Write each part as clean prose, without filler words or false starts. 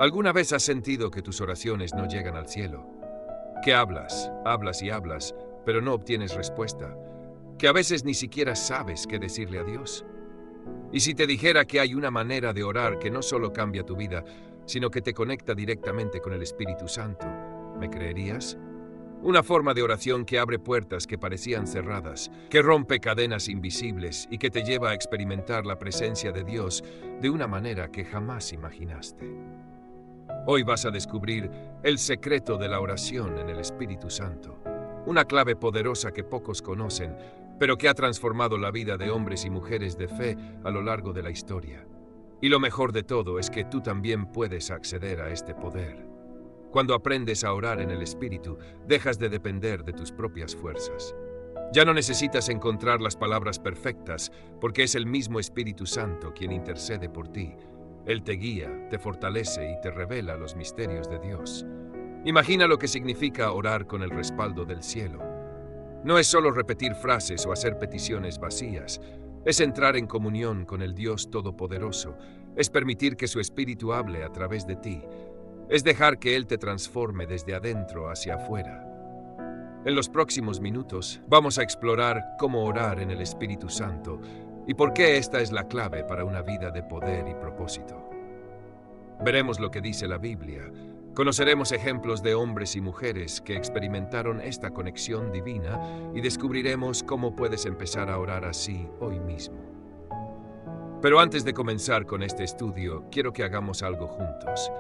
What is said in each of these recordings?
¿Alguna vez has sentido que tus oraciones no llegan al cielo? Que hablas, hablas y hablas, pero no obtienes respuesta. Que a veces ni siquiera sabes qué decirle a Dios. Y si te dijera que hay una manera de orar que no solo cambia tu vida, sino que te conecta directamente con el Espíritu Santo, ¿me creerías? Una forma de oración que abre puertas que parecían cerradas, que rompe cadenas invisibles y que te lleva a experimentar la presencia de Dios de una manera que jamás imaginaste. Hoy vas a descubrir el secreto de la oración en el Espíritu Santo, una clave poderosa que pocos conocen, pero que ha transformado la vida de hombres y mujeres de fe a lo largo de la historia. Y lo mejor de todo es que tú también puedes acceder a este poder. Cuando aprendes a orar en el Espíritu, dejas de depender de tus propias fuerzas. Ya no necesitas encontrar las palabras perfectas, porque es el mismo Espíritu Santo quien intercede por ti. Él te guía, te fortalece y te revela los misterios de Dios. Imagina lo que significa orar con el respaldo del cielo. No es solo repetir frases o hacer peticiones vacías, es entrar en comunión con el Dios Todopoderoso, es permitir que su Espíritu hable a través de ti, es dejar que Él te transforme desde adentro hacia afuera. En los próximos minutos vamos a explorar cómo orar en el Espíritu Santo y por qué esta es la clave para una vida de poder y propósito. Veremos lo que dice la Biblia. Conoceremos ejemplos de hombres y mujeres que experimentaron esta conexión divina y descubriremos cómo puedes empezar a orar así hoy mismo. Pero antes de comenzar con este estudio, quiero que hagamos algo juntos.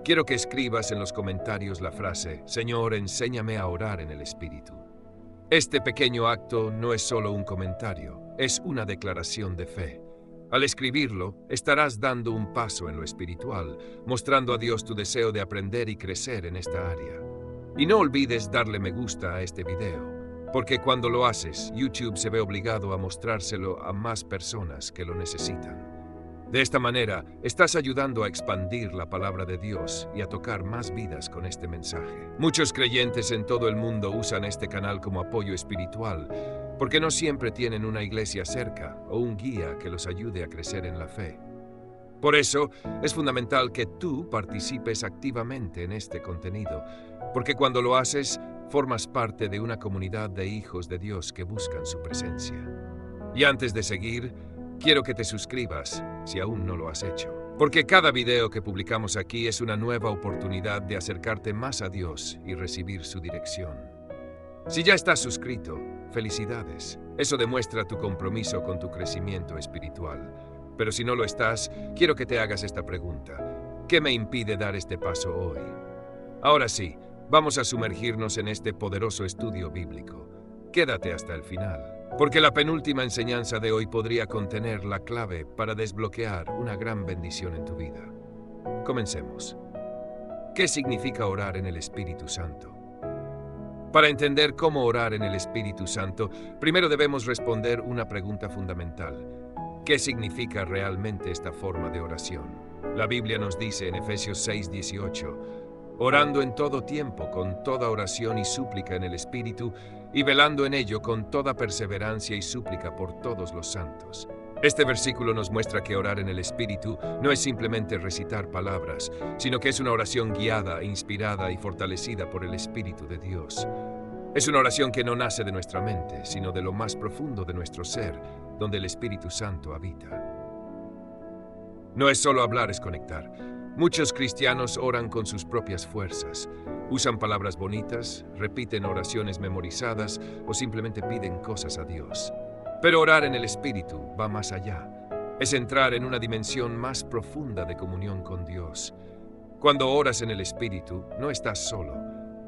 Quiero que escribas en los comentarios la frase, Señor, enséñame a orar en el Espíritu. Este pequeño acto no es solo un comentario, es una declaración de fe. Al escribirlo, estarás dando un paso en lo espiritual, mostrando a Dios tu deseo de aprender y crecer en esta área. Y no olvides darle me gusta a este video, porque cuando lo haces, YouTube se ve obligado a mostrárselo a más personas que lo necesitan. De esta manera, estás ayudando a expandir la palabra de Dios y a tocar más vidas con este mensaje. Muchos creyentes en todo el mundo usan este canal como apoyo espiritual, porque no siempre tienen una iglesia cerca o un guía que los ayude a crecer en la fe. Por eso, es fundamental que tú participes activamente en este contenido, porque cuando lo haces, formas parte de una comunidad de hijos de Dios que buscan su presencia. Y antes de seguir, quiero que te suscribas si aún no lo has hecho, porque cada video que publicamos aquí es una nueva oportunidad de acercarte más a Dios y recibir su dirección. Si ya estás suscrito, felicidades. Eso demuestra tu compromiso con tu crecimiento espiritual. Pero si no lo estás, quiero que te hagas esta pregunta. ¿Qué me impide dar este paso hoy? Ahora sí, vamos a sumergirnos en este poderoso estudio bíblico. Quédate hasta el final, porque la penúltima enseñanza de hoy podría contener la clave para desbloquear una gran bendición en tu vida. Comencemos. ¿Qué significa orar en el Espíritu Santo? Para entender cómo orar en el Espíritu Santo, primero debemos responder una pregunta fundamental. ¿Qué significa realmente esta forma de oración? La Biblia nos dice en Efesios 6:18, orando en todo tiempo, con toda oración y súplica en el Espíritu, y velando en ello con toda perseverancia y súplica por todos los santos. Este versículo nos muestra que orar en el Espíritu no es simplemente recitar palabras, sino que es una oración guiada, inspirada y fortalecida por el Espíritu de Dios. Es una oración que no nace de nuestra mente, sino de lo más profundo de nuestro ser, donde el Espíritu Santo habita. No es solo hablar, es conectar. Muchos cristianos oran con sus propias fuerzas. Usan palabras bonitas, repiten oraciones memorizadas o simplemente piden cosas a Dios. Pero orar en el Espíritu va más allá. Es entrar en una dimensión más profunda de comunión con Dios. Cuando oras en el Espíritu, no estás solo.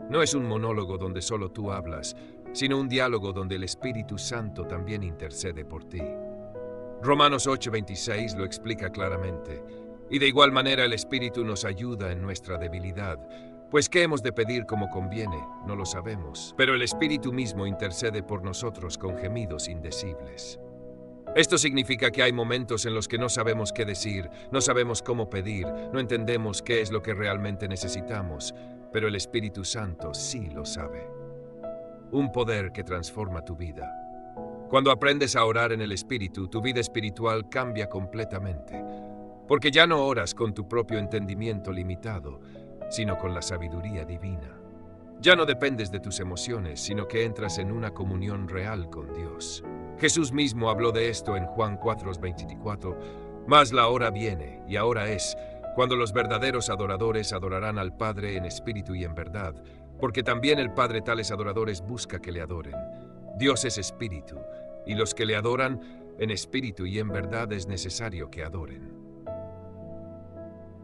No es un monólogo donde solo tú hablas, sino un diálogo donde el Espíritu Santo también intercede por ti. Romanos 8:26 lo explica claramente. Y de igual manera el Espíritu nos ayuda en nuestra debilidad. Pues ¿qué hemos de pedir como conviene? No lo sabemos. Pero el Espíritu mismo intercede por nosotros con gemidos indecibles. Esto significa que hay momentos en los que no sabemos qué decir, no sabemos cómo pedir, no entendemos qué es lo que realmente necesitamos, pero el Espíritu Santo sí lo sabe. Un poder que transforma tu vida. Cuando aprendes a orar en el Espíritu, tu vida espiritual cambia completamente. porque ya no oras con tu propio entendimiento limitado, sino con la sabiduría divina. Ya no dependes de tus emociones, sino que entras en una comunión real con Dios. Jesús mismo habló de esto en Juan 4:24, mas la hora viene, y ahora es, cuando los verdaderos adoradores adorarán al Padre en espíritu y en verdad, porque también el Padre tales adoradores busca que le adoren. Dios es espíritu, y los que le adoran en espíritu y en verdad es necesario que adoren.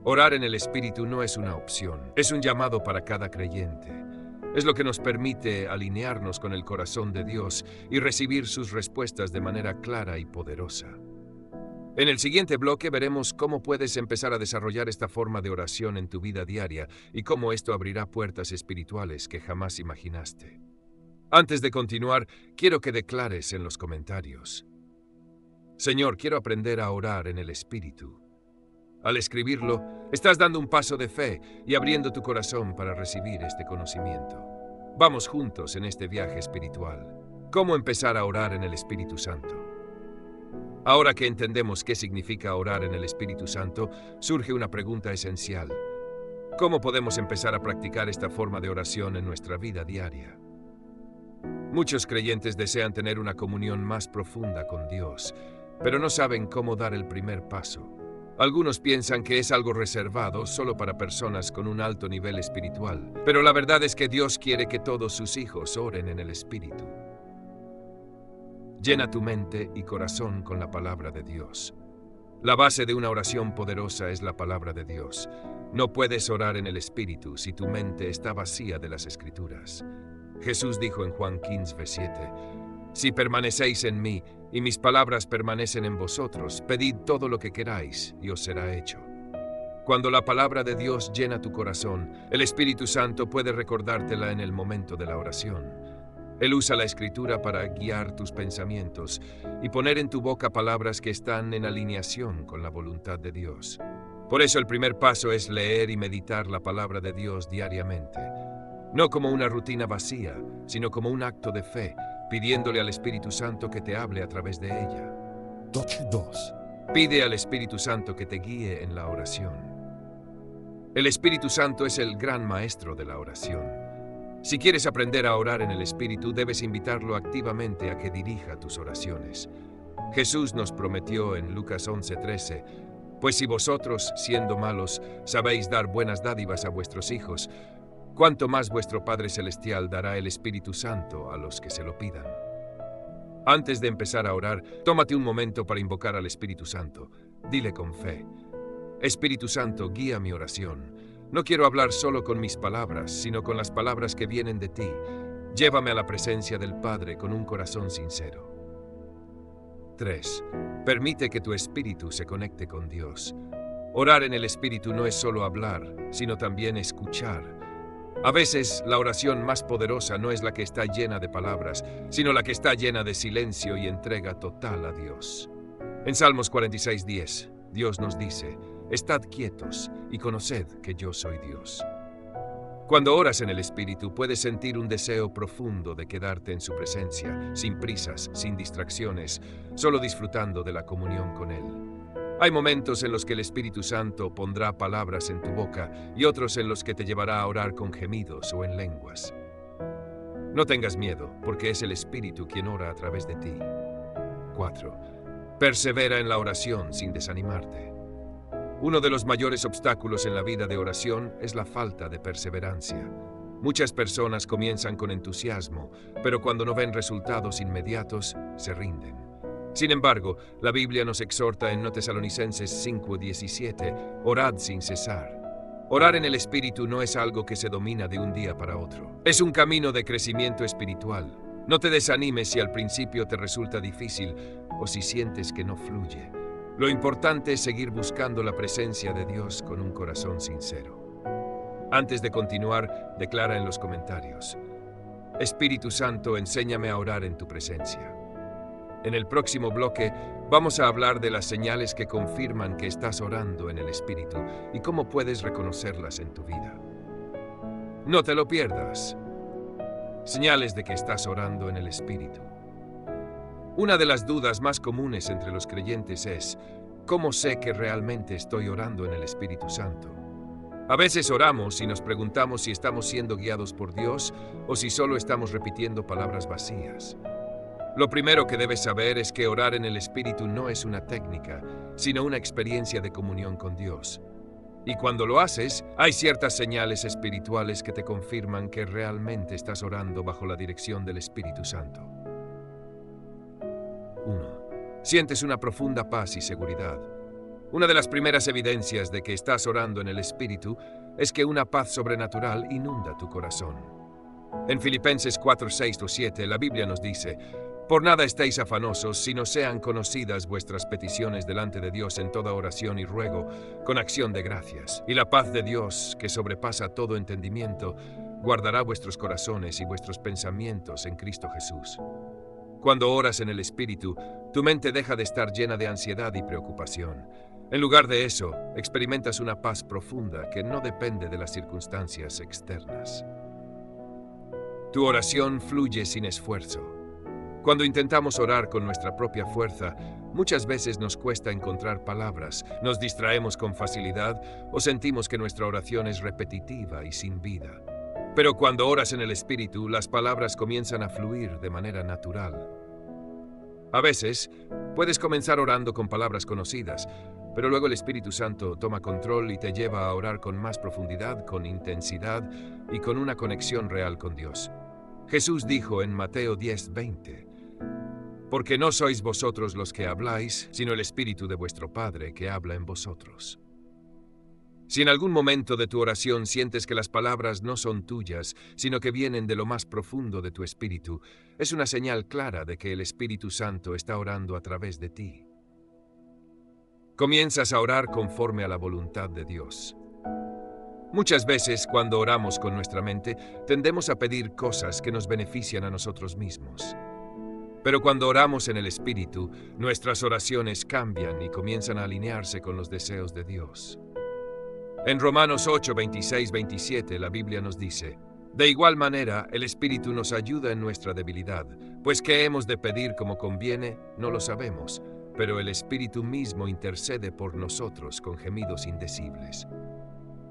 Orar en el espíritu no es una opción, es un llamado para cada creyente. Es lo que nos permite alinearnos con el corazón de Dios y recibir sus respuestas de manera clara y poderosa. En el siguiente bloque veremos cómo puedes empezar a desarrollar esta forma de oración en tu vida diaria y cómo esto abrirá puertas espirituales que jamás imaginaste. Antes de continuar, quiero que declares en los comentarios: Señor, quiero aprender a orar en el Espíritu. Al escribirlo, estás dando un paso de fe y abriendo tu corazón para recibir este conocimiento. Vamos juntos en este viaje espiritual. ¿Cómo empezar a orar en el Espíritu Santo? Ahora que entendemos qué significa orar en el Espíritu Santo, surge una pregunta esencial. ¿Cómo podemos empezar a practicar esta forma de oración en nuestra vida diaria? Muchos creyentes desean tener una comunión más profunda con Dios, pero no saben cómo dar el primer paso. Algunos piensan que es algo reservado solo para personas con un alto nivel espiritual, pero la verdad es que Dios quiere que todos sus hijos oren en el Espíritu. Llena tu mente y corazón con la palabra de Dios. La base de una oración poderosa es la palabra de Dios. No puedes orar en el Espíritu si tu mente está vacía de las Escrituras. Jesús dijo en Juan 15:7, si permanecéis en mí y mis palabras permanecen en vosotros, pedid todo lo que queráis y os será hecho. Cuando la palabra de Dios llena tu corazón, el Espíritu Santo puede recordártela en el momento de la oración. Él usa la Escritura para guiar tus pensamientos y poner en tu boca palabras que están en alineación con la voluntad de Dios. Por eso el primer paso es leer y meditar la palabra de Dios diariamente. No como una rutina vacía, sino como un acto de fe, pidiéndole al Espíritu Santo que te hable a través de ella. 2. Pide al Espíritu Santo que te guíe en la oración. El Espíritu Santo es el gran maestro de la oración. Si quieres aprender a orar en el Espíritu, debes invitarlo activamente a que dirija tus oraciones. Jesús nos prometió en Lucas 11:13, pues si vosotros, siendo malos, sabéis dar buenas dádivas a vuestros hijos, ¿cuánto más vuestro Padre Celestial dará el Espíritu Santo a los que se lo pidan? Antes de empezar a orar, tómate un momento para invocar al Espíritu Santo. Dile con fe: Espíritu Santo, guía mi oración. No quiero hablar solo con mis palabras, sino con las palabras que vienen de ti. Llévame a la presencia del Padre con un corazón sincero. 3. Permite que tu espíritu se conecte con Dios. Orar en el Espíritu no es solo hablar, sino también escuchar. A veces, la oración más poderosa no es la que está llena de palabras, sino la que está llena de silencio y entrega total a Dios. En Salmos 46:10, Dios nos dice: estad quietos y conoced que yo soy Dios. Cuando oras en el Espíritu, puedes sentir un deseo profundo de quedarte en su presencia, sin prisas, sin distracciones, solo disfrutando de la comunión con Él. Hay momentos en los que el Espíritu Santo pondrá palabras en tu boca y otros en los que te llevará a orar con gemidos o en lenguas. No tengas miedo, porque es el Espíritu quien ora a través de ti. 4. Persevera en la oración sin desanimarte. Uno de los mayores obstáculos en la vida de oración es la falta de perseverancia. Muchas personas comienzan con entusiasmo, pero cuando no ven resultados inmediatos, se rinden. Sin embargo, la Biblia nos exhorta en Tesalonicenses 5:17, orad sin cesar. Orar en el Espíritu no es algo que se domina de un día para otro. Es un camino de crecimiento espiritual. No te desanimes si al principio te resulta difícil o si sientes que no fluye. Lo importante es seguir buscando la presencia de Dios con un corazón sincero. Antes de continuar, declara en los comentarios: Espíritu Santo, enséñame a orar en tu presencia. En el próximo bloque, vamos a hablar de las señales que confirman que estás orando en el Espíritu y cómo puedes reconocerlas en tu vida. No te lo pierdas. Señales de que estás orando en el Espíritu. Una de las dudas más comunes entre los creyentes es: ¿Cómo sé que realmente estoy orando en el Espíritu Santo? A veces oramos y nos preguntamos si estamos siendo guiados por Dios o si solo estamos repitiendo palabras vacías. Lo primero que debes saber es que orar en el Espíritu no es una técnica, sino una experiencia de comunión con Dios. Y cuando lo haces, hay ciertas señales espirituales que te confirman que realmente estás orando bajo la dirección del Espíritu Santo. 1. Sientes una profunda paz y seguridad. Una de las primeras evidencias de que estás orando en el Espíritu es que una paz sobrenatural inunda tu corazón. En Filipenses 4, 6 o 7, la Biblia nos dice: por nada estéis afanosos, sino sean conocidas vuestras peticiones delante de Dios en toda oración y ruego, con acción de gracias. Y la paz de Dios, que sobrepasa todo entendimiento, guardará vuestros corazones y vuestros pensamientos en Cristo Jesús. Cuando oras en el Espíritu, tu mente deja de estar llena de ansiedad y preocupación. En lugar de eso, experimentas una paz profunda que no depende de las circunstancias externas. Tu oración fluye sin esfuerzo. Cuando intentamos orar con nuestra propia fuerza, muchas veces nos cuesta encontrar palabras, nos distraemos con facilidad o sentimos que nuestra oración es repetitiva y sin vida. Pero cuando oras en el Espíritu, las palabras comienzan a fluir de manera natural. A veces, puedes comenzar orando con palabras conocidas, pero luego el Espíritu Santo toma control y te lleva a orar con más profundidad, con intensidad y con una conexión real con Dios. Jesús dijo en Mateo 10:20: porque no sois vosotros los que habláis, sino el Espíritu de vuestro Padre que habla en vosotros. Si en algún momento de tu oración sientes que las palabras no son tuyas, sino que vienen de lo más profundo de tu espíritu, es una señal clara de que el Espíritu Santo está orando a través de ti. Comienzas a orar conforme a la voluntad de Dios. Muchas veces, cuando oramos con nuestra mente, tendemos a pedir cosas que nos benefician a nosotros mismos. Pero cuando oramos en el Espíritu, nuestras oraciones cambian y comienzan a alinearse con los deseos de Dios. En Romanos 8, 26, 27, la Biblia nos dice: de igual manera, el Espíritu nos ayuda en nuestra debilidad, pues qué hemos de pedir como conviene, no lo sabemos, pero el Espíritu mismo intercede por nosotros con gemidos indecibles.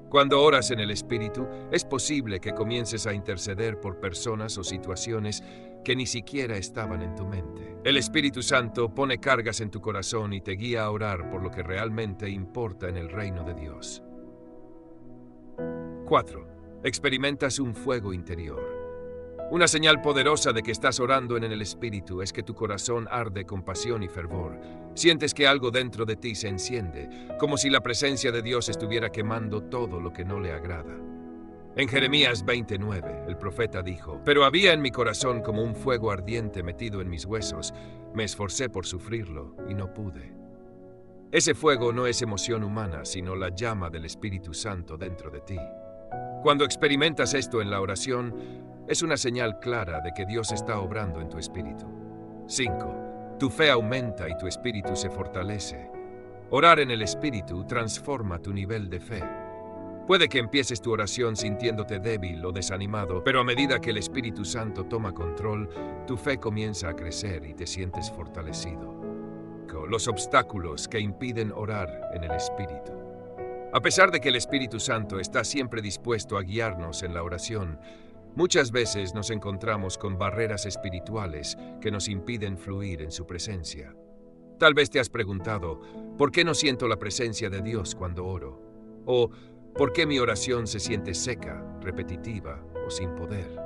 Cuando oras en el Espíritu, es posible que comiences a interceder por personas o situaciones que ni siquiera estaban en tu mente. El Espíritu Santo pone cargas en tu corazón y te guía a orar por lo que realmente importa en el reino de Dios. 4. Experimentas un fuego interior. Una señal poderosa de que estás orando en el Espíritu es que tu corazón arde con pasión y fervor. Sientes que algo dentro de ti se enciende, como si la presencia de Dios estuviera quemando todo lo que no le agrada. En Jeremías 29, el profeta dijo: pero había en mi corazón como un fuego ardiente metido en mis huesos. Me esforcé por sufrirlo y no pude. Ese fuego no es emoción humana, sino la llama del Espíritu Santo dentro de ti. Cuando experimentas esto en la oración, es una señal clara de que Dios está obrando en tu espíritu. 5. Tu fe aumenta y tu espíritu se fortalece. Orar en el Espíritu transforma tu nivel de fe. Puede que empieces tu oración sintiéndote débil o desanimado, pero a medida que el Espíritu Santo toma control, tu fe comienza a crecer y te sientes fortalecido. Los obstáculos que impiden orar en el Espíritu. A pesar de que el Espíritu Santo está siempre dispuesto a guiarnos en la oración, muchas veces nos encontramos con barreras espirituales que nos impiden fluir en su presencia. Tal vez te has preguntado: ¿por qué no siento la presencia de Dios cuando oro? O ¿por qué mi oración se siente seca, repetitiva o sin poder?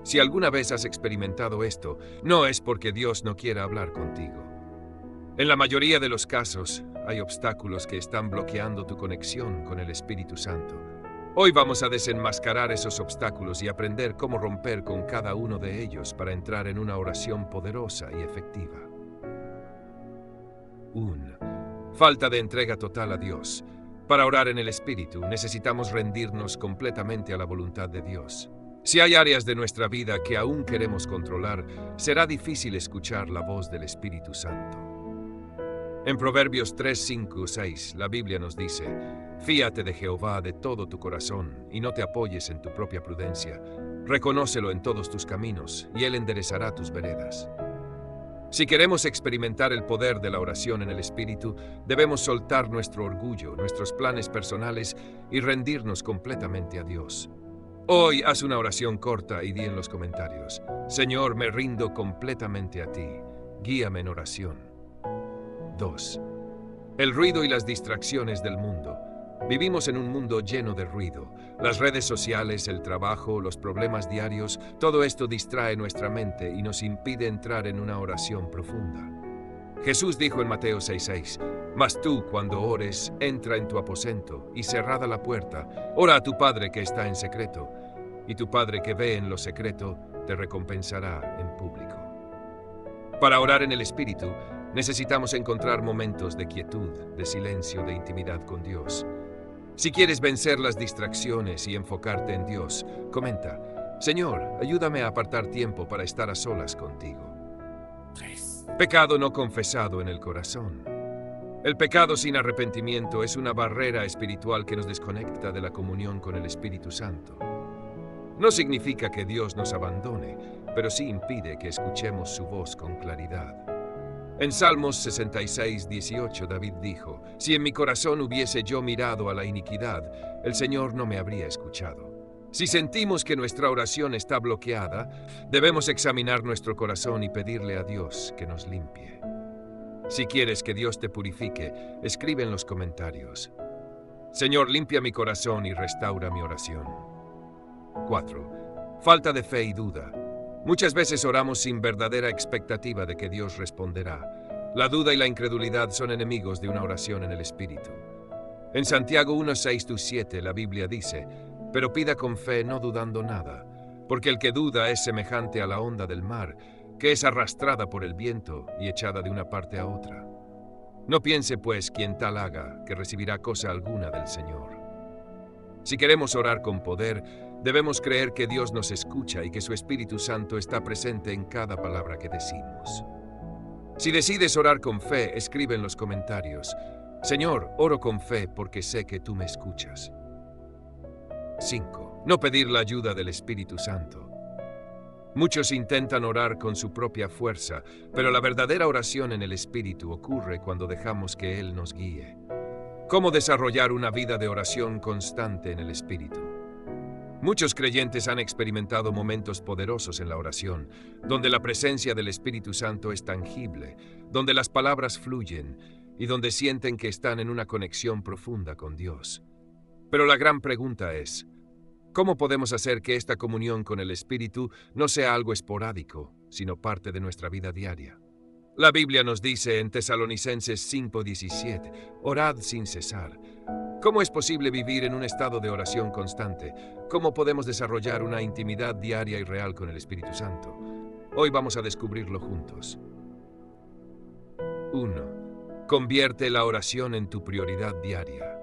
Si alguna vez has experimentado esto, no es porque Dios no quiera hablar contigo. En la mayoría de los casos, hay obstáculos que están bloqueando tu conexión con el Espíritu Santo. Hoy vamos a desenmascarar esos obstáculos y aprender cómo romper con cada uno de ellos para entrar en una oración poderosa y efectiva. 1. Falta de entrega total a Dios. Para orar en el Espíritu, necesitamos rendirnos completamente a la voluntad de Dios. Si hay áreas de nuestra vida que aún queremos controlar, será difícil escuchar la voz del Espíritu Santo. En Proverbios 3, 5, 6, la Biblia nos dice: fíate de Jehová de todo tu corazón y no te apoyes en tu propia prudencia. Reconócelo en todos tus caminos y Él enderezará tus veredas. Si queremos experimentar el poder de la oración en el Espíritu, debemos soltar nuestro orgullo, nuestros planes personales y rendirnos completamente a Dios. Hoy haz una oración corta y di en los comentarios: Señor, me rindo completamente a ti. Guíame en oración. 2. El ruido y las distracciones del mundo. Vivimos en un mundo lleno de ruido. Las redes sociales, el trabajo, los problemas diarios, todo esto distrae nuestra mente y nos impide entrar en una oración profunda. Jesús dijo en Mateo 6:6, «Mas tú, cuando ores, entra en tu aposento y cerrada la puerta, ora a tu Padre que está en secreto, y tu Padre que ve en lo secreto te recompensará en público». Para orar en el Espíritu, necesitamos encontrar momentos de quietud, de silencio, de intimidad con Dios. Si quieres vencer las distracciones y enfocarte en Dios, comenta: Señor, ayúdame a apartar tiempo para estar a solas contigo. 3. Pecado no confesado en el corazón. El pecado sin arrepentimiento es una barrera espiritual que nos desconecta de la comunión con el Espíritu Santo. No significa que Dios nos abandone, pero sí impide que escuchemos su voz con claridad. En Salmos 66:18 David dijo: «Si en mi corazón hubiese yo mirado a la iniquidad, el Señor no me habría escuchado». Si sentimos que nuestra oración está bloqueada, debemos examinar nuestro corazón y pedirle a Dios que nos limpie. Si quieres que Dios te purifique, escribe en los comentarios: Señor, limpia mi corazón y restaura mi oración. 4. Falta de fe y duda. Muchas veces oramos sin verdadera expectativa de que Dios responderá. La duda y la incredulidad son enemigos de una oración en el Espíritu. En Santiago 1:6-7 la Biblia dice: «Pero pida con fe, no dudando nada, porque el que duda es semejante a la onda del mar, que es arrastrada por el viento y echada de una parte a otra. No piense, pues, quien tal haga, que recibirá cosa alguna del Señor». Si queremos orar con poder, debemos creer que Dios nos escucha y que su Espíritu Santo está presente en cada palabra que decimos. Si decides orar con fe, escribe en los comentarios: Señor, oro con fe porque sé que tú me escuchas. 5. No pedir la ayuda del Espíritu Santo. Muchos intentan orar con su propia fuerza, pero la verdadera oración en el Espíritu ocurre cuando dejamos que Él nos guíe. ¿Cómo desarrollar una vida de oración constante en el Espíritu? Muchos creyentes han experimentado momentos poderosos en la oración, donde la presencia del Espíritu Santo es tangible, donde las palabras fluyen y donde sienten que están en una conexión profunda con Dios. Pero la gran pregunta es: ¿cómo podemos hacer que esta comunión con el Espíritu no sea algo esporádico, sino parte de nuestra vida diaria? La Biblia nos dice en Tesalonicenses 5:17, «Orad sin cesar». ¿Cómo es posible vivir en un estado de oración constante? ¿Cómo podemos desarrollar una intimidad diaria y real con el Espíritu Santo? Hoy vamos a descubrirlo juntos. 1. Convierte la oración en tu prioridad diaria.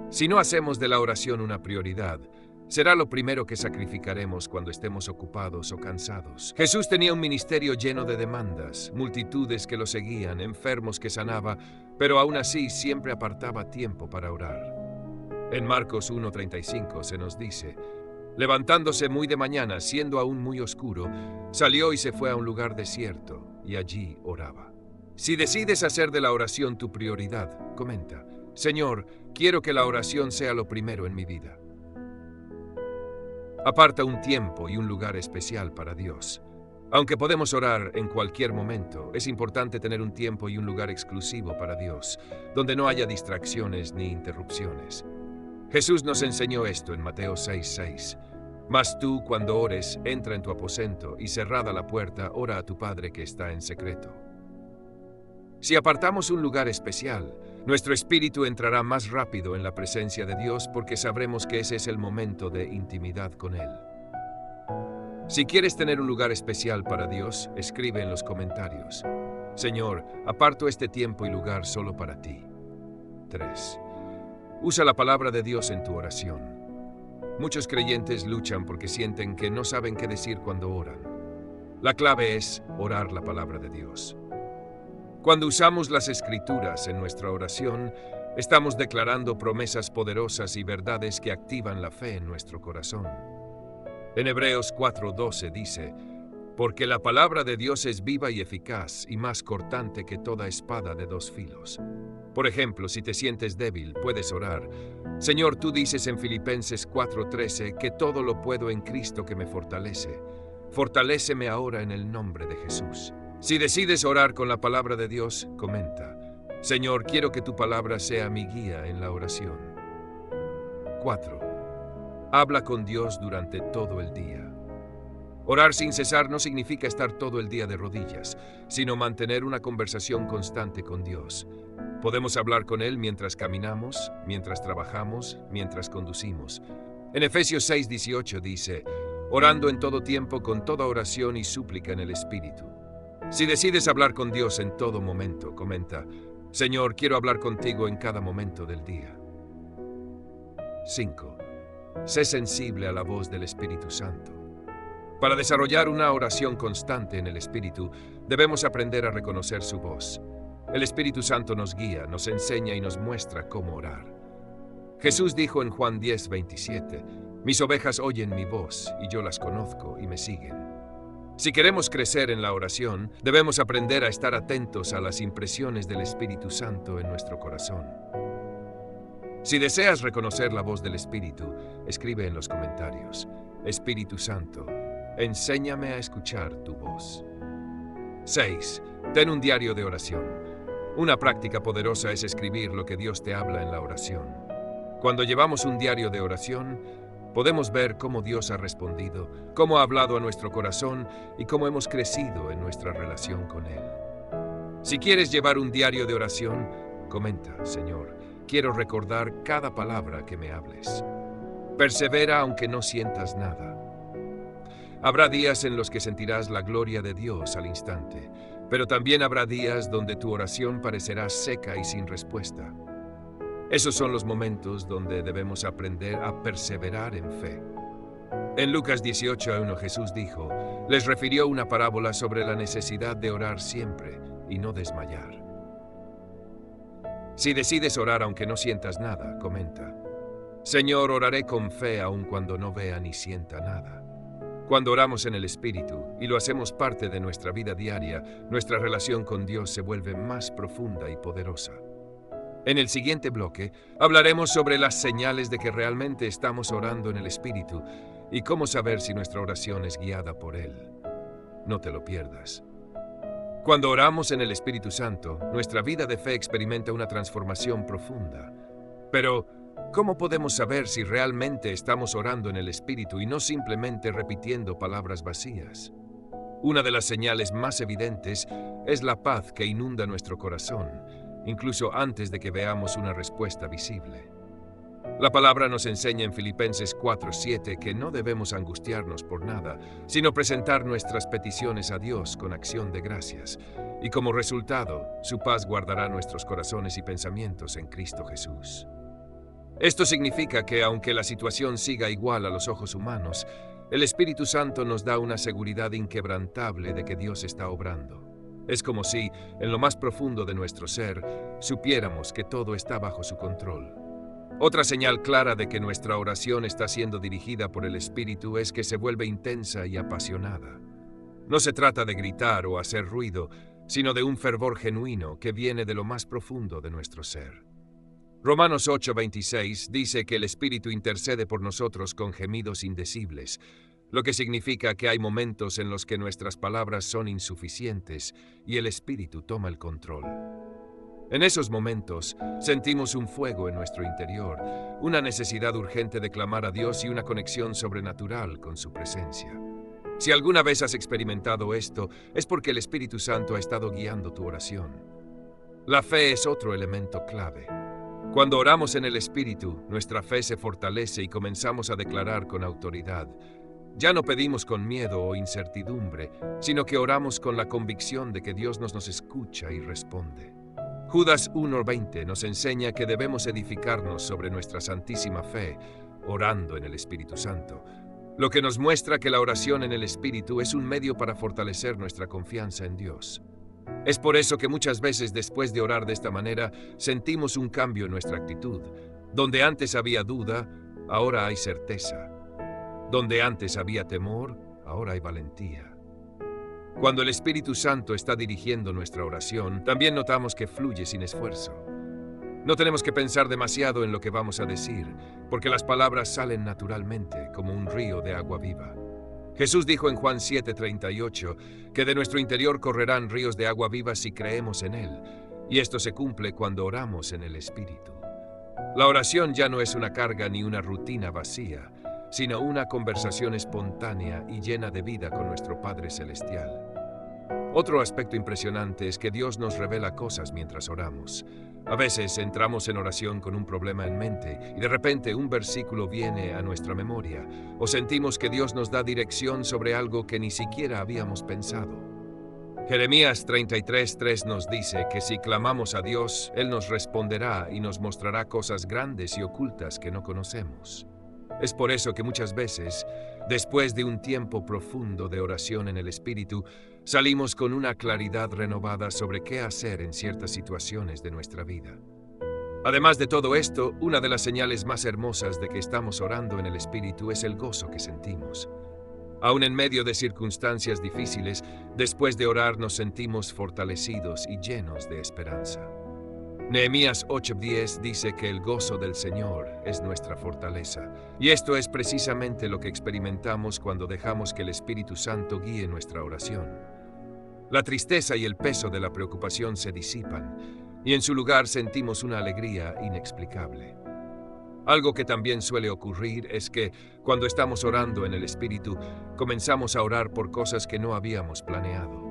Si no hacemos de la oración una prioridad, será lo primero que sacrificaremos cuando estemos ocupados o cansados. Jesús tenía un ministerio lleno de demandas, multitudes que lo seguían, enfermos que sanaba, pero aún así siempre apartaba tiempo para orar. En Marcos 1:35 se nos dice: «Levantándose muy de mañana, siendo aún muy oscuro, salió y se fue a un lugar desierto, y allí oraba». Si decides hacer de la oración tu prioridad, comenta: Señor, quiero que la oración sea lo primero en mi vida. Aparta un tiempo y un lugar especial para Dios. Aunque podemos orar en cualquier momento, es importante tener un tiempo y un lugar exclusivo para Dios, donde no haya distracciones ni interrupciones. Jesús nos enseñó esto en Mateo 6:6. «Mas tú, cuando ores, entra en tu aposento y cerrada la puerta, ora a tu Padre que está en secreto». Si apartamos un lugar especial, nuestro espíritu entrará más rápido en la presencia de Dios porque sabremos que ese es el momento de intimidad con Él. Si quieres tener un lugar especial para Dios, escribe en los comentarios: Señor, aparto este tiempo y lugar solo para ti. 3. Usa la palabra de Dios en tu oración. Muchos creyentes luchan porque sienten que no saben qué decir cuando oran. La clave es orar la palabra de Dios. Cuando usamos las Escrituras en nuestra oración, estamos declarando promesas poderosas y verdades que activan la fe en nuestro corazón. En Hebreos 4:12 dice: Porque la palabra de Dios es viva y eficaz y más cortante que toda espada de dos filos. Por ejemplo, si te sientes débil, puedes orar. Señor, tú dices en Filipenses 4:13 que todo lo puedo en Cristo que me fortalece. Fortaléceme ahora en el nombre de Jesús. Si decides orar con la palabra de Dios, comenta: Señor, quiero que tu palabra sea mi guía en la oración. 4. Habla con Dios durante todo el día. Orar sin cesar no significa estar todo el día de rodillas, sino mantener una conversación constante con Dios. Podemos hablar con Él mientras caminamos, mientras trabajamos, mientras conducimos. En Efesios 6:18 dice: orando en todo tiempo con toda oración y súplica en el Espíritu. Si decides hablar con Dios en todo momento, comenta: Señor, quiero hablar contigo en cada momento del día. 5. Sé sensible a la voz del Espíritu Santo. Para desarrollar una oración constante en el Espíritu, debemos aprender a reconocer su voz. El Espíritu Santo nos guía, nos enseña y nos muestra cómo orar. Jesús dijo en Juan 10:27, mis ovejas oyen mi voz, y yo las conozco y me siguen. Si queremos crecer en la oración, debemos aprender a estar atentos a las impresiones del Espíritu Santo en nuestro corazón. Si deseas reconocer la voz del Espíritu, escribe en los comentarios: Espíritu Santo, enséñame a escuchar tu voz. 6. Ten un diario de oración. Una práctica poderosa es escribir lo que Dios te habla en la oración. Cuando llevamos un diario de oración, podemos ver cómo Dios ha respondido, cómo ha hablado a nuestro corazón y cómo hemos crecido en nuestra relación con Él. Si quieres llevar un diario de oración, comenta: Señor, quiero recordar cada palabra que me hables. Persevera aunque no sientas nada. Habrá días en los que sentirás la gloria de Dios al instante, pero también habrá días donde tu oración parecerá seca y sin respuesta. Esos son los momentos donde debemos aprender a perseverar en fe. En Lucas 18:1 Jesús dijo, les refirió una parábola sobre la necesidad de orar siempre y no desmayar. Si decides orar aunque no sientas nada, comenta: Señor, oraré con fe aun cuando no vea ni sienta nada. Cuando oramos en el Espíritu y lo hacemos parte de nuestra vida diaria, nuestra relación con Dios se vuelve más profunda y poderosa. En el siguiente bloque, hablaremos sobre las señales de que realmente estamos orando en el Espíritu y cómo saber si nuestra oración es guiada por Él. No te lo pierdas. Cuando oramos en el Espíritu Santo, nuestra vida de fe experimenta una transformación profunda. Pero, ¿cómo podemos saber si realmente estamos orando en el Espíritu y no simplemente repitiendo palabras vacías? Una de las señales más evidentes es la paz que inunda nuestro corazón, incluso antes de que veamos una respuesta visible. La palabra nos enseña en Filipenses 4:7 que no debemos angustiarnos por nada, sino presentar nuestras peticiones a Dios con acción de gracias, y como resultado, su paz guardará nuestros corazones y pensamientos en Cristo Jesús. Esto significa que aunque la situación siga igual a los ojos humanos, el Espíritu Santo nos da una seguridad inquebrantable de que Dios está obrando. Es como si, en lo más profundo de nuestro ser, supiéramos que todo está bajo su control. Otra señal clara de que nuestra oración está siendo dirigida por el Espíritu es que se vuelve intensa y apasionada. No se trata de gritar o hacer ruido, sino de un fervor genuino que viene de lo más profundo de nuestro ser. Romanos 8:26 dice que el Espíritu intercede por nosotros con gemidos indecibles, lo que significa que hay momentos en los que nuestras palabras son insuficientes y el Espíritu toma el control. En esos momentos, sentimos un fuego en nuestro interior, una necesidad urgente de clamar a Dios y una conexión sobrenatural con su presencia. Si alguna vez has experimentado esto, es porque el Espíritu Santo ha estado guiando tu oración. La fe es otro elemento clave. Cuando oramos en el Espíritu, nuestra fe se fortalece y comenzamos a declarar con autoridad. Ya no pedimos con miedo o incertidumbre, sino que oramos con la convicción de que Dios nos escucha y responde. Judas 1:20 nos enseña que debemos edificarnos sobre nuestra santísima fe, orando en el Espíritu Santo, lo que nos muestra que la oración en el Espíritu es un medio para fortalecer nuestra confianza en Dios. Es por eso que muchas veces después de orar de esta manera, sentimos un cambio en nuestra actitud. Donde antes había duda, ahora hay certeza. Donde antes había temor, ahora hay valentía. Cuando el Espíritu Santo está dirigiendo nuestra oración, también notamos que fluye sin esfuerzo. No tenemos que pensar demasiado en lo que vamos a decir, porque las palabras salen naturalmente, como un río de agua viva. Jesús dijo en Juan 7:38 que de nuestro interior correrán ríos de agua viva si creemos en Él, y esto se cumple cuando oramos en el Espíritu. La oración ya no es una carga ni una rutina vacía, sino una conversación espontánea y llena de vida con nuestro Padre Celestial. Otro aspecto impresionante es que Dios nos revela cosas mientras oramos. A veces entramos en oración con un problema en mente y de repente un versículo viene a nuestra memoria o sentimos que Dios nos da dirección sobre algo que ni siquiera habíamos pensado. Jeremías 33:3 nos dice que si clamamos a Dios, Él nos responderá y nos mostrará cosas grandes y ocultas que no conocemos. Es por eso que muchas veces, después de un tiempo profundo de oración en el Espíritu, salimos con una claridad renovada sobre qué hacer en ciertas situaciones de nuestra vida. Además de todo esto, una de las señales más hermosas de que estamos orando en el Espíritu es el gozo que sentimos. Aún en medio de circunstancias difíciles, después de orar nos sentimos fortalecidos y llenos de esperanza. Nehemías 8:10 dice que el gozo del Señor es nuestra fortaleza, y esto es precisamente lo que experimentamos cuando dejamos que el Espíritu Santo guíe nuestra oración. La tristeza y el peso de la preocupación se disipan, y en su lugar sentimos una alegría inexplicable. Algo que también suele ocurrir es que, cuando estamos orando en el Espíritu, comenzamos a orar por cosas que no habíamos planeado.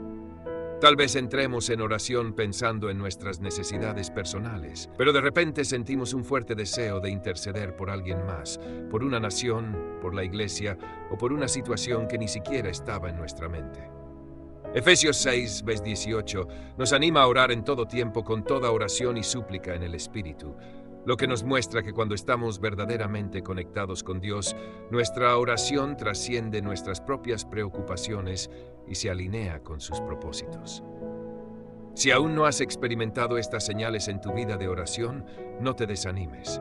Tal vez entremos en oración pensando en nuestras necesidades personales, pero de repente sentimos un fuerte deseo de interceder por alguien más, por una nación, por la iglesia o por una situación que ni siquiera estaba en nuestra mente. Efesios 6:18 nos anima a orar en todo tiempo con toda oración y súplica en el Espíritu, lo que nos muestra que cuando estamos verdaderamente conectados con Dios, nuestra oración trasciende nuestras propias preocupaciones y se alinea con sus propósitos. Si aún no has experimentado estas señales en tu vida de oración, no te desanimes.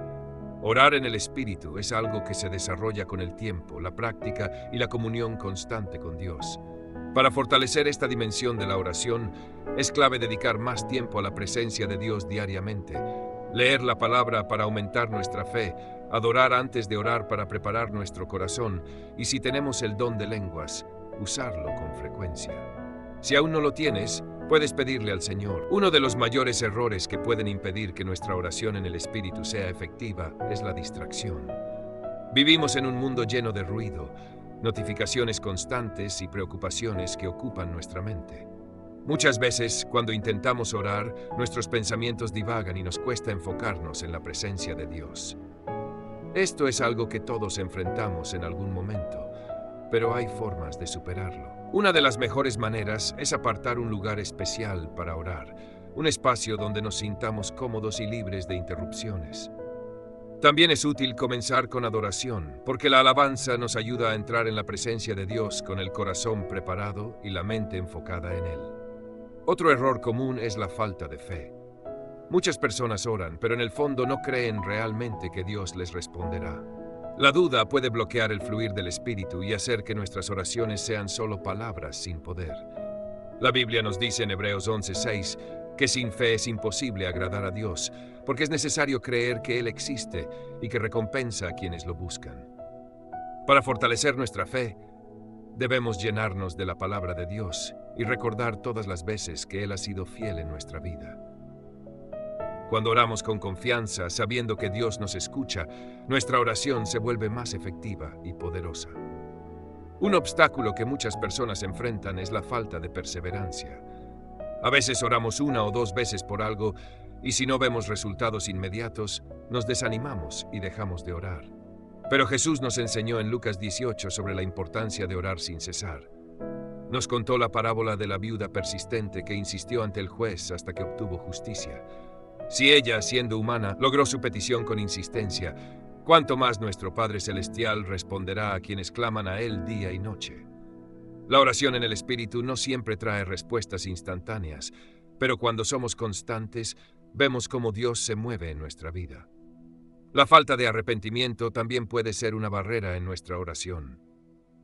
Orar en el Espíritu es algo que se desarrolla con el tiempo, la práctica y la comunión constante con Dios. Para fortalecer esta dimensión de la oración, es clave dedicar más tiempo a la presencia de Dios diariamente, leer la palabra para aumentar nuestra fe, adorar antes de orar para preparar nuestro corazón y, si tenemos el don de lenguas, usarlo con frecuencia. Si aún no lo tienes, puedes pedirle al Señor. Uno de los mayores errores que pueden impedir que nuestra oración en el Espíritu sea efectiva es la distracción. Vivimos en un mundo lleno de ruido, notificaciones constantes y preocupaciones que ocupan nuestra mente. Muchas veces, cuando intentamos orar, nuestros pensamientos divagan y nos cuesta enfocarnos en la presencia de Dios. Esto es algo que todos enfrentamos en algún momento, pero hay formas de superarlo. Una de las mejores maneras es apartar un lugar especial para orar, un espacio donde nos sintamos cómodos y libres de interrupciones. También es útil comenzar con adoración, porque la alabanza nos ayuda a entrar en la presencia de Dios con el corazón preparado y la mente enfocada en Él. Otro error común es la falta de fe. Muchas personas oran, pero en el fondo no creen realmente que Dios les responderá. La duda puede bloquear el fluir del Espíritu y hacer que nuestras oraciones sean solo palabras sin poder. La Biblia nos dice en Hebreos 11:6 que sin fe es imposible agradar a Dios, porque es necesario creer que Él existe y que recompensa a quienes lo buscan. Para fortalecer nuestra fe, debemos llenarnos de la palabra de Dios y recordar todas las veces que Él ha sido fiel en nuestra vida. Cuando oramos con confianza, sabiendo que Dios nos escucha, nuestra oración se vuelve más efectiva y poderosa. Un obstáculo que muchas personas enfrentan es la falta de perseverancia. A veces oramos una o dos veces por algo y si no vemos resultados inmediatos, nos desanimamos y dejamos de orar. Pero Jesús nos enseñó en Lucas 18 sobre la importancia de orar sin cesar. Nos contó la parábola de la viuda persistente que insistió ante el juez hasta que obtuvo justicia. Si ella, siendo humana, logró su petición con insistencia, ¿cuánto más nuestro Padre Celestial responderá a quienes claman a Él día y noche? La oración en el Espíritu no siempre trae respuestas instantáneas, pero cuando somos constantes, vemos cómo Dios se mueve en nuestra vida. La falta de arrepentimiento también puede ser una barrera en nuestra oración.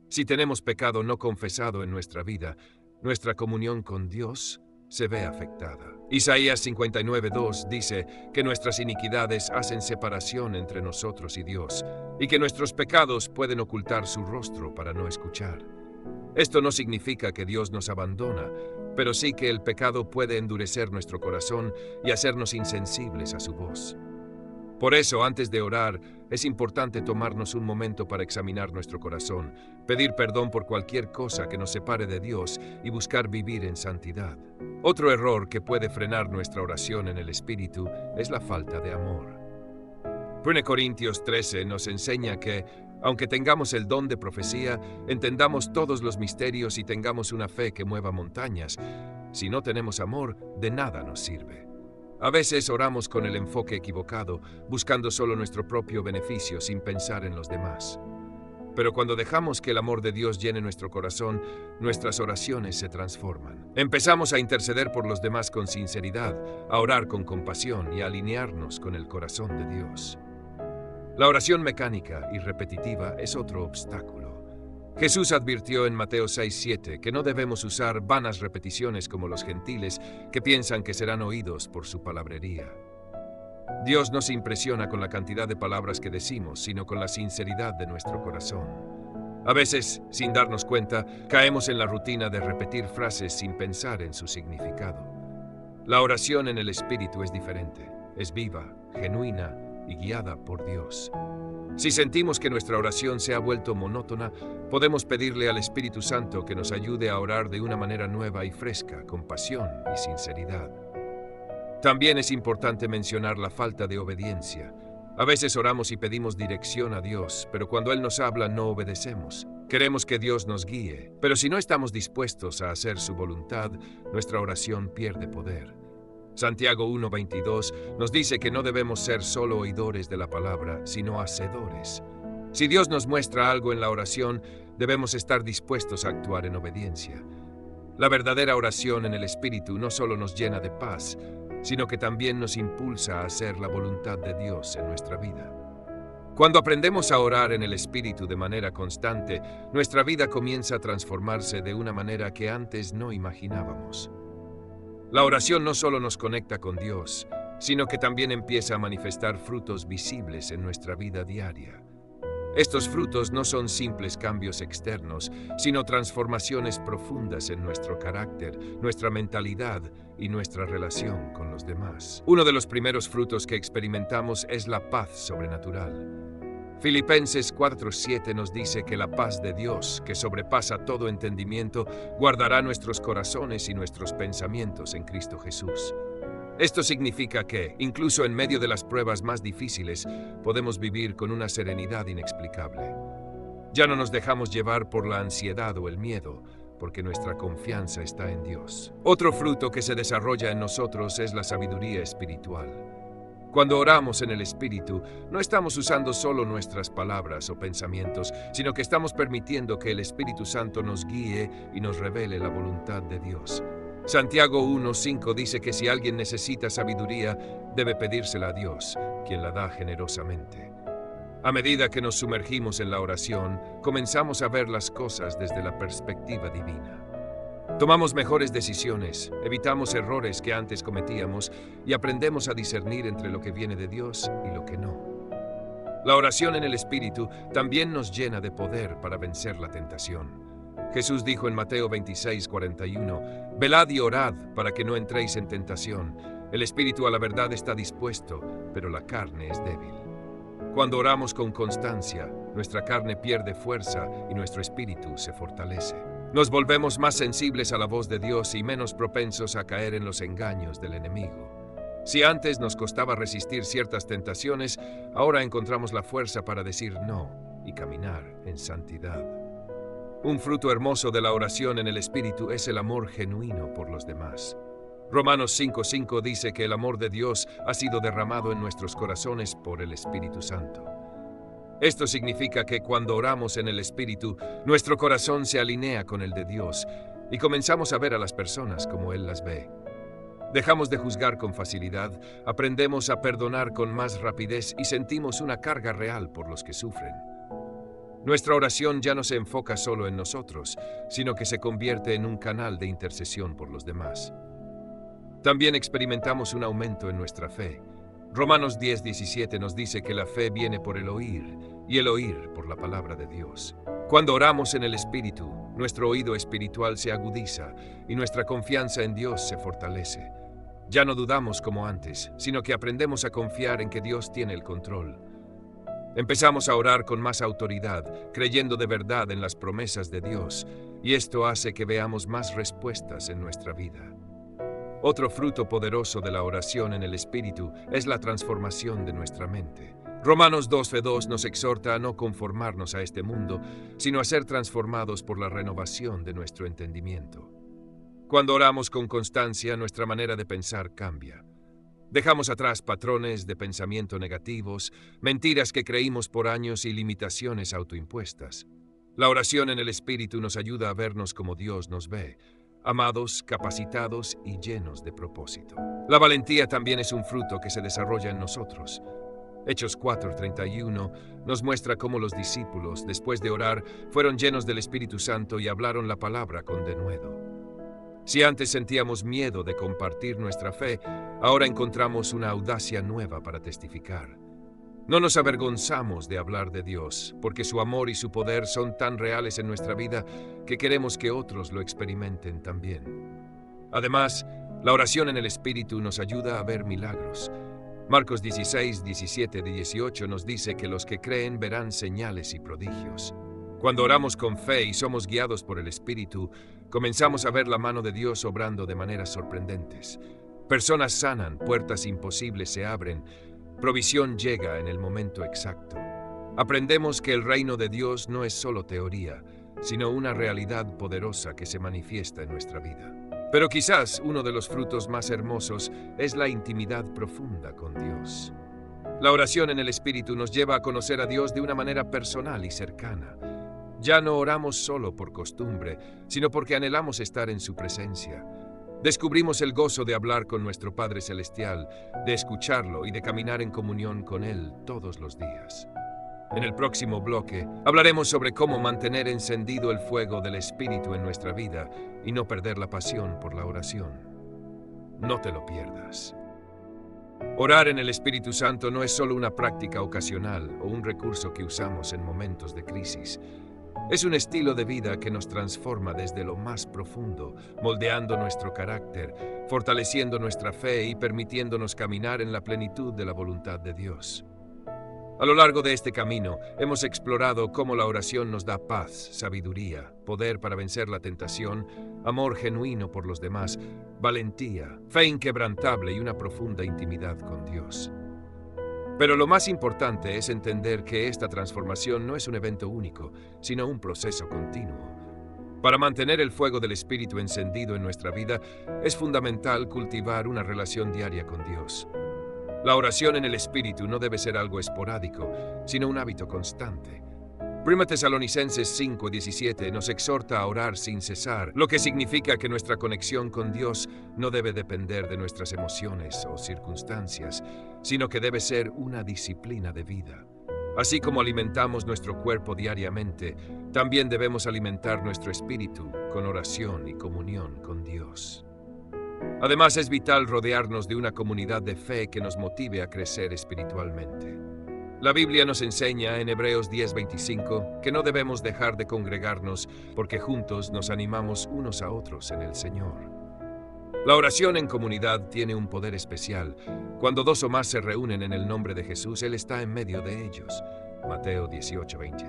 Si tenemos pecado no confesado en nuestra vida, nuestra comunión con Dios se ve afectada. Isaías 59:2 dice que nuestras iniquidades hacen separación entre nosotros y Dios, y que nuestros pecados pueden ocultar su rostro para no escuchar. Esto no significa que Dios nos abandona, pero sí que el pecado puede endurecer nuestro corazón y hacernos insensibles a su voz. Por eso, antes de orar, es importante tomarnos un momento para examinar nuestro corazón, pedir perdón por cualquier cosa que nos separe de Dios y buscar vivir en santidad. Otro error que puede frenar nuestra oración en el Espíritu es la falta de amor. 1 Corintios 13 nos enseña que, aunque tengamos el don de profecía, entendamos todos los misterios y tengamos una fe que mueva montañas, si no tenemos amor, de nada nos sirve. A veces oramos con el enfoque equivocado, buscando solo nuestro propio beneficio sin pensar en los demás. Pero cuando dejamos que el amor de Dios llene nuestro corazón, nuestras oraciones se transforman. Empezamos a interceder por los demás con sinceridad, a orar con compasión y a alinearnos con el corazón de Dios. La oración mecánica y repetitiva es otro obstáculo. Jesús advirtió en Mateo 6:7 que no debemos usar vanas repeticiones como los gentiles que piensan que serán oídos por su palabrería. Dios no se impresiona con la cantidad de palabras que decimos, sino con la sinceridad de nuestro corazón. A veces, sin darnos cuenta, caemos en la rutina de repetir frases sin pensar en su significado. La oración en el Espíritu es diferente, es viva, genuina y guiada por Dios. Si sentimos que nuestra oración se ha vuelto monótona, podemos pedirle al Espíritu Santo que nos ayude a orar de una manera nueva y fresca, con pasión y sinceridad. También es importante mencionar la falta de obediencia. A veces oramos y pedimos dirección a Dios, pero cuando Él nos habla no obedecemos. Queremos que Dios nos guíe, pero si no estamos dispuestos a hacer su voluntad, nuestra oración pierde poder. Santiago 1:22 nos dice que no debemos ser solo oidores de la palabra, sino hacedores. Si Dios nos muestra algo en la oración, debemos estar dispuestos a actuar en obediencia. La verdadera oración en el Espíritu no solo nos llena de paz, sino que también nos impulsa a hacer la voluntad de Dios en nuestra vida. Cuando aprendemos a orar en el Espíritu de manera constante, nuestra vida comienza a transformarse de una manera que antes no imaginábamos. La oración no solo nos conecta con Dios, sino que también empieza a manifestar frutos visibles en nuestra vida diaria. Estos frutos no son simples cambios externos, sino transformaciones profundas en nuestro carácter, nuestra mentalidad y nuestra relación con los demás. Uno de los primeros frutos que experimentamos es la paz sobrenatural. Filipenses 4:7 nos dice que la paz de Dios, que sobrepasa todo entendimiento, guardará nuestros corazones y nuestros pensamientos en Cristo Jesús. Esto significa que, incluso en medio de las pruebas más difíciles, podemos vivir con una serenidad inexplicable. Ya no nos dejamos llevar por la ansiedad o el miedo, porque nuestra confianza está en Dios. Otro fruto que se desarrolla en nosotros es la sabiduría espiritual. Cuando oramos en el Espíritu, no estamos usando solo nuestras palabras o pensamientos, sino que estamos permitiendo que el Espíritu Santo nos guíe y nos revele la voluntad de Dios. Santiago 1:5 dice que si alguien necesita sabiduría, debe pedírsela a Dios, quien la da generosamente. A medida que nos sumergimos en la oración, comenzamos a ver las cosas desde la perspectiva divina. Tomamos mejores decisiones, evitamos errores que antes cometíamos y aprendemos a discernir entre lo que viene de Dios y lo que no. La oración en el Espíritu también nos llena de poder para vencer la tentación. Jesús dijo en Mateo 26:41, «Velad y orad para que no entréis en tentación. El espíritu a la verdad está dispuesto, pero la carne es débil». Cuando oramos con constancia, nuestra carne pierde fuerza y nuestro espíritu se fortalece. Nos volvemos más sensibles a la voz de Dios y menos propensos a caer en los engaños del enemigo. Si antes nos costaba resistir ciertas tentaciones, ahora encontramos la fuerza para decir no y caminar en santidad. Un fruto hermoso de la oración en el Espíritu es el amor genuino por los demás. Romanos 5:5 dice que el amor de Dios ha sido derramado en nuestros corazones por el Espíritu Santo. Esto significa que cuando oramos en el Espíritu, nuestro corazón se alinea con el de Dios y comenzamos a ver a las personas como Él las ve. Dejamos de juzgar con facilidad, aprendemos a perdonar con más rapidez y sentimos una carga real por los que sufren. Nuestra oración ya no se enfoca solo en nosotros, sino que se convierte en un canal de intercesión por los demás. También experimentamos un aumento en nuestra fe. Romanos 10:17 nos dice que la fe viene por el oír, y el oír por la palabra de Dios. Cuando oramos en el Espíritu, nuestro oído espiritual se agudiza y nuestra confianza en Dios se fortalece. Ya no dudamos como antes, sino que aprendemos a confiar en que Dios tiene el control. Empezamos a orar con más autoridad, creyendo de verdad en las promesas de Dios, y esto hace que veamos más respuestas en nuestra vida. Otro fruto poderoso de la oración en el Espíritu es la transformación de nuestra mente. Romanos 12:2 nos exhorta a no conformarnos a este mundo, sino a ser transformados por la renovación de nuestro entendimiento. Cuando oramos con constancia, nuestra manera de pensar cambia. Dejamos atrás patrones de pensamiento negativos, mentiras que creímos por años y limitaciones autoimpuestas. La oración en el Espíritu nos ayuda a vernos como Dios nos ve, amados, capacitados y llenos de propósito. La valentía también es un fruto que se desarrolla en nosotros. Hechos 4:31 nos muestra cómo los discípulos, después de orar, fueron llenos del Espíritu Santo y hablaron la palabra con denuedo. Si antes sentíamos miedo de compartir nuestra fe, ahora encontramos una audacia nueva para testificar. No nos avergonzamos de hablar de Dios, porque su amor y su poder son tan reales en nuestra vida que queremos que otros lo experimenten también. Además, la oración en el Espíritu nos ayuda a ver milagros. Marcos 16:17-18 nos dice que los que creen verán señales y prodigios. Cuando oramos con fe y somos guiados por el Espíritu, comenzamos a ver la mano de Dios obrando de maneras sorprendentes. Personas sanan, puertas imposibles se abren, provisión llega en el momento exacto. Aprendemos que el reino de Dios no es solo teoría, sino una realidad poderosa que se manifiesta en nuestra vida. Pero quizás uno de los frutos más hermosos es la intimidad profunda con Dios. La oración en el Espíritu nos lleva a conocer a Dios de una manera personal y cercana. Ya no oramos solo por costumbre, sino porque anhelamos estar en su presencia. Descubrimos el gozo de hablar con nuestro Padre Celestial, de escucharlo y de caminar en comunión con Él todos los días. En el próximo bloque hablaremos sobre cómo mantener encendido el fuego del Espíritu en nuestra vida y no perder la pasión por la oración. No te lo pierdas. Orar en el Espíritu Santo no es solo una práctica ocasional o un recurso que usamos en momentos de crisis. Es un estilo de vida que nos transforma desde lo más profundo, moldeando nuestro carácter, fortaleciendo nuestra fe y permitiéndonos caminar en la plenitud de la voluntad de Dios. A lo largo de este camino, hemos explorado cómo la oración nos da paz, sabiduría, poder para vencer la tentación, amor genuino por los demás, valentía, fe inquebrantable y una profunda intimidad con Dios. Pero lo más importante es entender que esta transformación no es un evento único, sino un proceso continuo. Para mantener el fuego del Espíritu encendido en nuestra vida, es fundamental cultivar una relación diaria con Dios. La oración en el Espíritu no debe ser algo esporádico, sino un hábito constante. 1 Tesalonicenses 5:17 nos exhorta a orar sin cesar, lo que significa que nuestra conexión con Dios no debe depender de nuestras emociones o circunstancias, sino que debe ser una disciplina de vida. Así como alimentamos nuestro cuerpo diariamente, también debemos alimentar nuestro espíritu con oración y comunión con Dios. Además, es vital rodearnos de una comunidad de fe que nos motive a crecer espiritualmente. La Biblia nos enseña en Hebreos 10:25 que no debemos dejar de congregarnos porque juntos nos animamos unos a otros en el Señor. La oración en comunidad tiene un poder especial. Cuando dos o más se reúnen en el nombre de Jesús, Él está en medio de ellos. Mateo 18:20.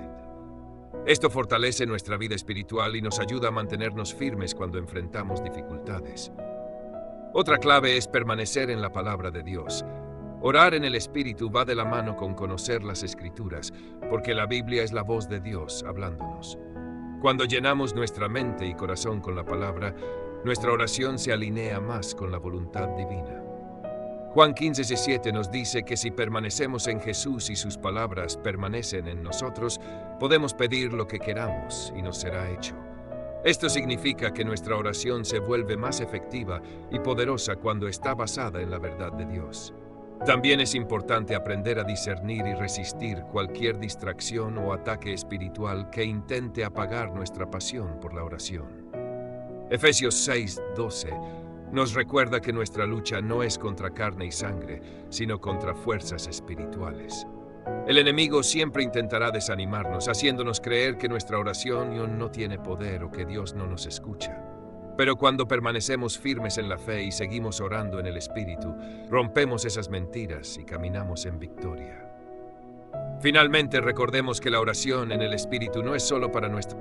Esto fortalece nuestra vida espiritual y nos ayuda a mantenernos firmes cuando enfrentamos dificultades. Otra clave es permanecer en la palabra de Dios. Orar en el Espíritu va de la mano con conocer las Escrituras, porque la Biblia es la voz de Dios hablándonos. Cuando llenamos nuestra mente y corazón con la palabra, nuestra oración se alinea más con la voluntad divina. Juan 15:7 nos dice que si permanecemos en Jesús y sus palabras permanecen en nosotros, podemos pedir lo que queramos y nos será hecho. Esto significa que nuestra oración se vuelve más efectiva y poderosa cuando está basada en la verdad de Dios. También es importante aprender a discernir y resistir cualquier distracción o ataque espiritual que intente apagar nuestra pasión por la oración. Efesios 6:12 nos recuerda que nuestra lucha no es contra carne y sangre, sino contra fuerzas espirituales. El enemigo siempre intentará desanimarnos, haciéndonos creer que nuestra oración no tiene poder o que Dios no nos escucha. Pero cuando permanecemos firmes en la fe y seguimos orando en el Espíritu, rompemos esas mentiras y caminamos en victoria. Finalmente, recordemos que la oración en el Espíritu no es solo para nuestra